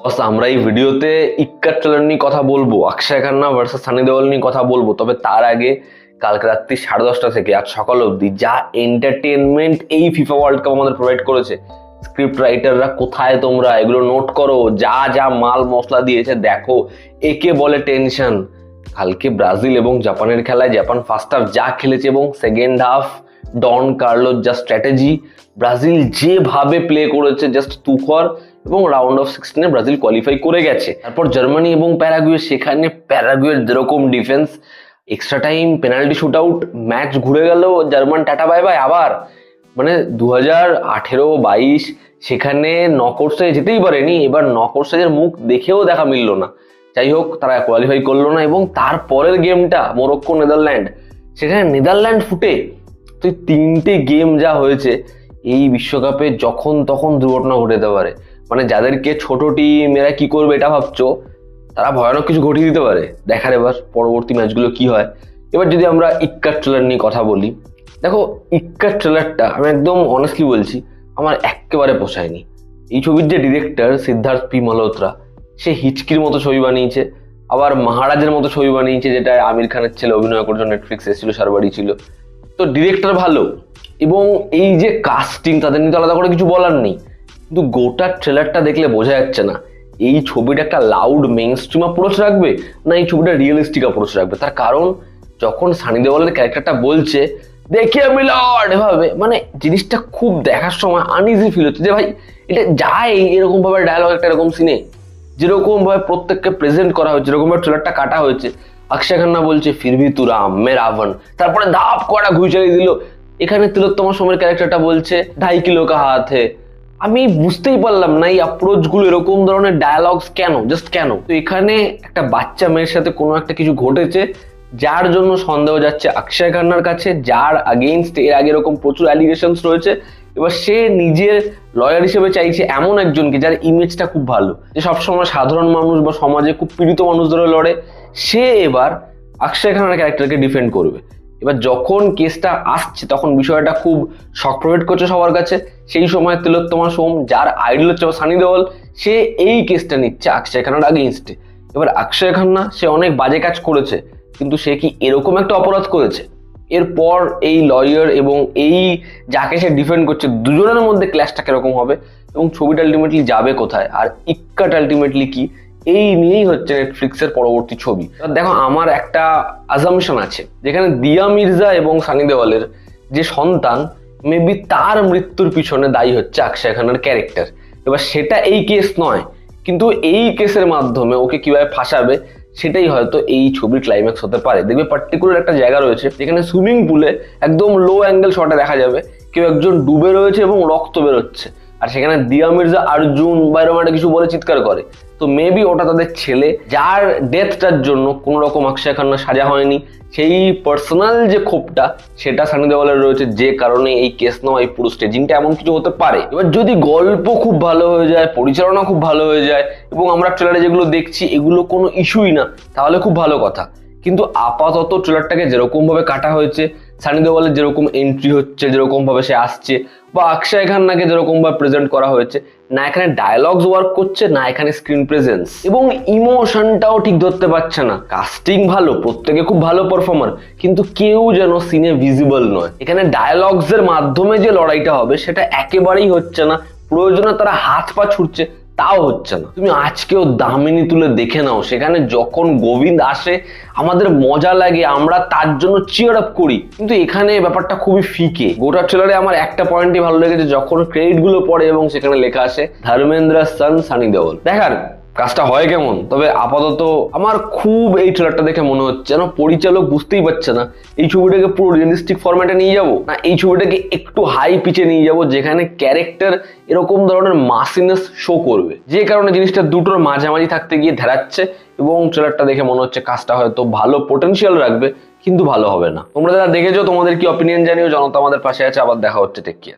বস, আমরা এই ভিডিওতে ইক্কা ট্রেলার নিয়ে কথা বলবো, অক্ষয় খান্না ভার্সেস সানি দেওয়াল নিয়ে কথা বলবো। তবে তার আগে কালকে রাত্রি 10:30 থেকে আজ সকাল অবধি যা এন্টারটেনমেন্ট এই ফিফা ওয়ার্ল্ড কাপ আমাদের প্রোভাইড করেছে, স্ক্রিপ্ট রাইটাররা কোথায় তোমরা এগুলো নোট করো, যা যা মাল মশলা দিয়েছে দেখো, একে বলে টেনশন। কালকে ব্রাজিল এবং জাপানের খেলায় জাপান ফার্স্ট হাফ যা খেলেছে এবং সেকেন্ড হাফ ডন কার্লোর যা স্ট্র্যাটেজি, ব্রাজিল যেভাবে প্লে করেছে জাস্ট তুখর, এবং রাউন্ড অফ 16 ব্রাজিল কোয়ালিফাই করে গেছে। তারপর জার্মানি এবং প্যারাগুয়ে, সেখানে প্যারাগুয়ের যেরকম defence, extra time, penalty shoot out, match ঘুরে গেল, জার্মান টাটা বাই বাই আবার। মানে 2018-22 সেখানে নকআউট স্টেজে যেতেই পারেনি, এবার নকআউট স্টেজের মুখ দেখেও দেখা মিলল না। যাই হোক, তারা কোয়ালিফাই করলো না। এবং তারপরের গেমটা মরক্কো নেদারল্যান্ড, সেখানে নেদারল্যান্ড ফুটে। তো 3টে গেম যা হয়েছে এই বিশ্বকাপে যখন তখন দুর্ঘটনা ঘটে যেতে পারে। মানে যাদেরকে ছোট টিম এরা কি করবে এটা ভাবছো, তারা ভয়ানক কিছু ঘটিয়ে দিতে পারে। দেখার এবার পরবর্তী ম্যাচগুলো কি হয়। এবার যদি আমরা ইক্কা ট্রেলার নিয়ে কথা বলি, দেখো ইক্কা ট্রেলারটা আমি একদম অনেস্টলি বলছি, আমার একেবারে পোষায়নি। এই ছবির যে ডিরেক্টর সিদ্ধার্থ পি মালহোত্রা, সে হিচকির মতো ছবি বানিয়েছে, আবার মহারাজের মতো ছবি বানিয়েছে, যেটা আমির খানের ছেলে অভিনয় করার জন্য নেটফ্লিক্স এসেছিল, সারবাড়ি ছিল। তো ডিরেক্টর ভালো, এবং এই যে কাস্টিং, তাদের নিয়ে তো আলাদা করে কিছু বলার নেই। কিন্তু গোটা ট্রেলারটা দেখলে বোঝা যাচ্ছে না এই ছবিটা একটা লাউড মেইন স্ট্রিম অ্যাপ্রোচ রাখবে, না এই ছবিটা রিয়েলিস্টিক অ্যাপ্রোচ রাখবে। তার কারণ যখন সানি দেওয়ালের ক্যারেক্টারটা বলছে দেখিয়ে মিলর্ড এভাবে, মানে জিনিসটা খুব দেখার সময় আনইজি ফিল হচ্ছে যে ভাই এটা যায় এরকম ভাবে ডায়লগ একটা এরকম সিনে, যেরকম ভাবে প্রত্যেককে প্রেজেন্ট করা হয়েছে, যেরকম ভাবে ট্রেলারটা কাটা হয়েছে। অক্ষয় খান্না বলছে ফির ভি তু রাম মে রাবণ, তারপরে ধাপ করা ঘুষ চালিয়ে দিল। এখানে তিলোত্তমা সোমের ক্যারেক্টারটা বলছে 2.5 কিলো কা হাত হে। আমি বুঝতেই পারলাম না এই অ্যাপ্রোচ গুলো, এরকম ধরনের ডায়ালগস কেন, জাস্ট কেন। তো এখানে একটা বাচ্চা মেয়ের সাথে কোনো একটা কিছু ঘটেছে, যার জন্য সন্দেহ যাচ্ছে অক্ষয় খান্নার কাছে, যার আগেইনস্ট এর আগে এরকম প্রচুর অ্যালিগেশনস রয়েছে। এবার সে নিজের লয়ার হিসেবে চাইছে এমন একজনকে যার ইমেজটা খুব ভালো, যে সবসময় সাধারণ মানুষ বা সমাজে খুব পীড়িত মানুষ ধরে লড়ে, সে এবার অক্ষয় খান্নার ক্যারেক্টারকে ডিফেন্ড করবে। এবার যখন কেসটা আসছে তখন বিষয়টা খুব শক প্রোভাইড করছে সবার কাছে। সেই সময় তিলোত্তমা সোম, যার আইডল হচ্ছে সানি দেওয়াল, সে এই কেসটা নিচ্ছে অক্ষয় খান্নার আগেইনস্টে। এবার অক্ষয় খান্না সে অনেক বাজে কাজ করেছে, কিন্তু সে কি এরকম একটা অপরাধ করেছে? এরপর এই লয়ার এবং এই যাকে সে ডিফেন্ড করছে, দুজনের মধ্যে ক্ল্যাশটা কিরকম হবে এবং ছবিটা আলটিমেটলি যাবে কোথায়, আর ইক্কাটা আলটিমেটলি কি, এই নিয়েই হচ্ছে নেটফ্লিক্সের পরবর্তী ছবি। দেখো, আমার একটা অ্যাজাম্পশন আছে, যেখানে দিয়া মির্জা এবং সানি দেওয়ালের যে সন্তান, মেবি তার মৃত্যুর পিছনে দায়ী হচ্ছে অক্ষয় খান্নার ক্যারেক্টার। এবার সেটা এই কেস নয়, কিন্তু এই কেসের মাধ্যমে ওকে কিভাবে ফাঁসাবে সেটাই হয়তো এই ছবির ক্লাইম্যাক্স হতে পারে। দেখবে পার্টিকুলার একটা জায়গা রয়েছে যেখানে সুইমিং পুলে একদম লো অ্যাঙ্গেল শটে দেখা যাবে কেউ একজন ডুবে রয়েছে এবং রক্ত বেরোচ্ছে, আর সেখানে দিয়া মির্জা অর্জুন বা এরকম একটা কিছু বলে চিৎকার করে। তো মেবি ওটা তাদের ছেলে, যার ডেথটার জন্য কোনো রকম অক্ষয় খান্না সাজা হয়নি। সেই পার্সোনাল যে ক্ষোভটা, সেটা সানি দেওয়ালের রয়েছে, যে কারণে এই কেস নেওয়া, এই পুরো স্টেজিংটা এমন কিছু হতে পারে। এবার যদি গল্প খুব ভালো হয়ে যায়, পরিচালনা খুব ভালো হয়ে যায়, এবং আমরা ট্রেলারে যেগুলো দেখছি এগুলো কোনো ইস্যুই না, তাহলে খুব ভালো কথা। কিন্তু আপাতত ট্রেলারটাকে যেরকম ভাবে কাটা হয়েছে, সানি দেওয়ালের যেরকম এন্ট্রি হচ্ছে, যেরকম ভাবে সে আসছে, বা অক্ষয় খান্নাকে যেরকম ভাবে প্রেজেন্ট করা হয়েছে, না এখানে ডায়ালগস ওয়ার্ক করছে, না এখানে স্ক্রিন প্রেজেন্স এবং ইমোশনটাও ঠিক ধরতে পারছে না। কাস্টিং ভালো, প্রত্যেকে খুব ভালো পারফর্মার, কিন্তু কেউ যেন সিনে ভিজিবল নয়। এখানে ডায়ালগস এর মাধ্যমে যে লড়াইটা হবে সেটা একেবারেই হচ্ছে না। প্রয়োজনে তারা হাত পা ছুটছে, তাও হচ্ছে না। তুমি আজকেও দামিনী তুলে দেখে নাও, সেখানে যখন গোবিন্দ আসে আমাদের মজা লাগে, আমরা তার জন্য চিয়ার আপ করি, কিন্তু এখানে ব্যাপারটা খুবই ফিকে। গোটা ট্রেলারে আমার একটা পয়েন্টই ভালো লেগেছে, যখন ক্রেডিট গুলো পড়ে এবং সেখানে লেখা আসে ধর্মেন্দ্র সন সানি দেওয়াল। দেখার কাজটা হয় কেমন, তবে আপাতত আমার খুব এই ট্রেলারটা দেখে মনে হচ্ছে যেন পরিচালক বুঝতেই পারছে না এই ছবিটাকে পুরো রিয়েলিস্টিক ফরম্যাটে নিয়ে যাব, না এই ছবিটাকে একটু হাই পিচে নিয়ে যাব, যেখানে ক্যারেক্টার এরকম ধরনের মাসিনেস শো করবে, যে কারণে জিনিসটা দুটোর মাঝামাঝি থাকতে গিয়ে ধেরাচ্ছে। এবং ট্রেলারটা দেখে মনে হচ্ছে কাজটা হয়তো ভালো পোটেনশিয়াল রাখবে, কিন্তু ভালো হবে না। তোমরা যারা দেখেছো তোমাদের কি অপিনিয়ন জানিও, জনতা আমাদের পাশে আছে। আবার দেখা হচ্ছে, টেক কেয়ার।